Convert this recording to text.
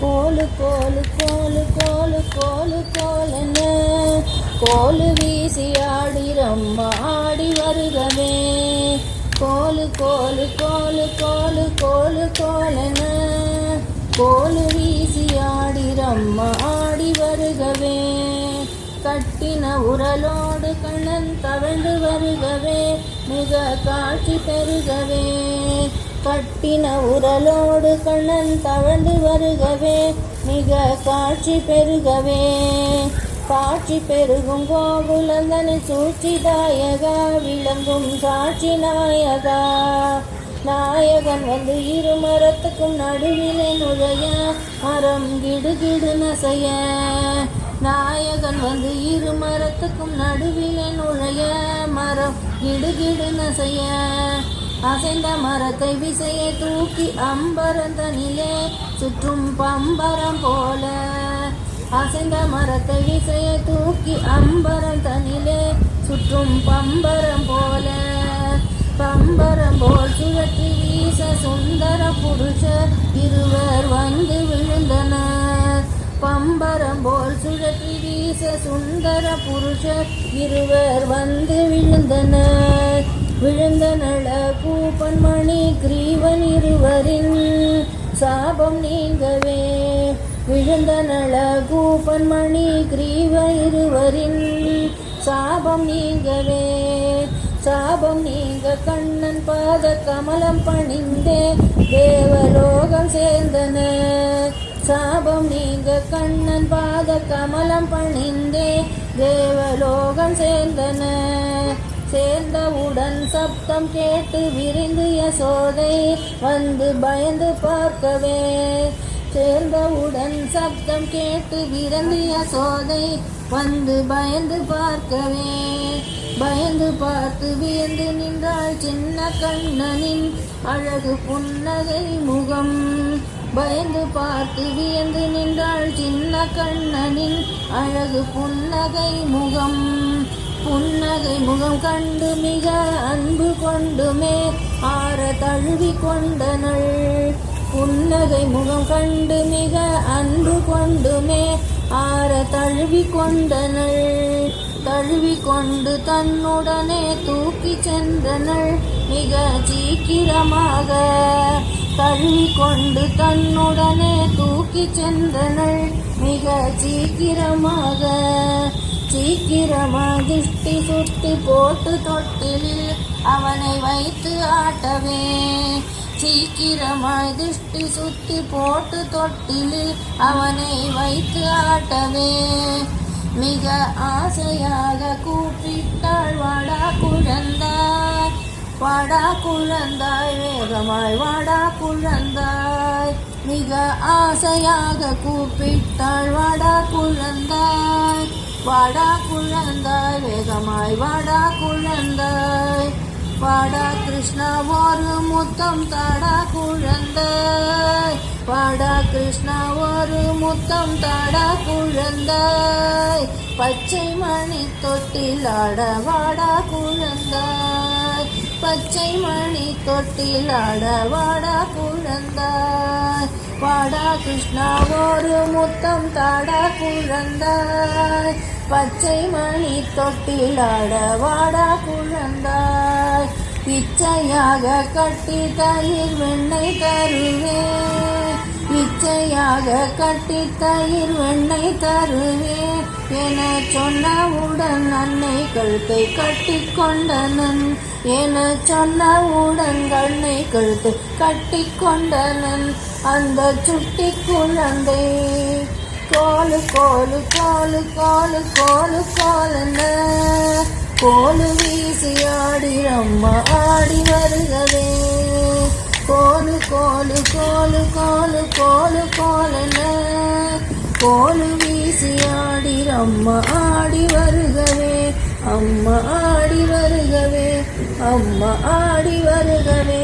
கோலு கோலு கோலு கோலு கோலு கோலென கோலு வீசி ஆடிரம்மா ஆடி வருகவே. கோலு கோலு கோலு கோலு கோலு கோலென கோலு வீசி ஆடிரம்மா ஆடி வருகவே. கட்டின உரலோடு கண்ணன் தவழ்ந்து வருகவே மிக காட்சி பெருகவே. கட்டின உரலோடு கண்ணன் தவழ்ந்து வருகவே மிக காட்சி பெருகவே. காட்சி பெருகும் கோகுலந்தனை சூழ்ச்சிதாயகா விளங்கும் சாட்சி நாயகா. நாயகன் வந்து இரு மரத்துக்கும் நடுவிலே நுழைய மரம் கிடுகிடு நசைய. நாயகன் வந்து இரு மரத்துக்கும் நடுவிலே நுழைய மரம் கிடுகிடு நசைய. அசைந்த மரத்தை விசையை தூக்கி அம்பரந்தனிலே சுற்றும் பம்பரம் போல. அசைந்த மரத்தை விசையை தூக்கி அம்பரந்தனிலே சுற்றும் பம்பரம் போல. பம்பரம் போல் சுழற்றி வீச சுந்தர புருஷர் இருவர் வந்து விழுந்தனர். பம்பரம் போல் சுழற்றி வீச சுந்தர புருஷர் இருவர் வந்து விழுந்தனர். விழுந்தனள கூப்பன் மணி கிரீவன் இருவரின் சாபம் நீங்கவே. விழுந்தனள கூப்பன் மணி கிரீவன் இருவரின் சாபம் நீங்கவே. சாபம் நீங்க கண்ணன் பாத கமலம் பணிந்தே தேவலோகம் சேர்ந்தனர். சாபம் நீங்க கண்ணன் பாத கமலம் பணிந்தே தேவலோகம் சேர்ந்தனர். சேர்ந்தவுடன் சப்தம் கேட்டு விரிந்து யசோதை வந்து பயந்து பார்க்கவே. சேர்ந்தவுடன் சப்தம் கேட்டு விரிந்து யசோதை வந்து பயந்து பார்க்கவே. பயந்து பார்த்து வியந்து நின்றாள் சின்ன கண்ணனின் அழகு புன்னகை முகம். பயந்து பார்த்து வியந்து நின்றாள் சின்ன கண்ணனின் அழகு புன்னகை முகம். புன்னகை முகம் கண்டு மிக அன்பு கொண்டுமே ஆற தழுவி கொண்டனள். புன்னகை முகம் கண்டு மிக அன்பு கொண்டுமே ஆற தழுவி கொண்டனள். தழுவி கொண்டு தன்னுடனே தூக்கி சென்றனள் மிக சீக்கிரமாக. தழுவி கொண்டு தன்னுடனே தூக்கி சென்றனள் மிக சீக்கிரமாக. சீக்கிரமா திருஷ்டி சுத்தி போட்டு தொட்டிலில் அவனை வைத்து ஆட்டவே. சீக்கிரமாய் திருஷ்டி சுத்தி போட்டு தொட்டிலில் அவனை வைத்து ஆட்டவே. மிக ஆசையாக கூப்பிட்டாள் வாடா குழந்தாய். வாடா குழந்தாய் வேகமாய் வாடா குழந்தாய். மிக ஆசையாக கூப்பிட்டாள் வாடா குழந்தாய். வாடா குழந்தாய் வேகமாய் வாடா குழந்தாய். வாடா கிருஷ்ணா ஒரு முத்தம் தாடா குழந்தாய். வாடா கிருஷ்ணா ஒரு முத்தம் தாடா குழந்தாய். பச்சை மணி தொட்டில் ஆட வாடா குழந்தாய். பச்சை மணி தொட்டில் ஆட வாடா குழந்தாய். வாடா கிருஷ்ணா ஒரு முத்தம் தாடா குழந்தாய். பச்சை மணி தொட்டில் ஆட வாடா குழந்தாய். இச்சையாக கட்டி தயிர் வெண்ணெய் தருவேன். இச்சையாக கட்டி தயிர் வெண்ணெய் தருவேன் என சொன்னவுடன் அன்னை கழுத்தை கட்டி கொண்டனன். என சொன்னவுடன் கண்ணை கழுத்தை கட்டி கொண்டனன் அந்த சுட்டி குழந்தை. கோலு கோலு கோலு கோலு கோலு கோலென கோலு வீசி ஆடிரம்மா ஆடி வருகவே. கோலு கோலு கோலு கோலு கோலு கோலென கோலு வீசி ஆடிரம்மா ஆடி வருகவே. அம்மா ஆடி வருகவே. அம்மா ஆடி வருகவே.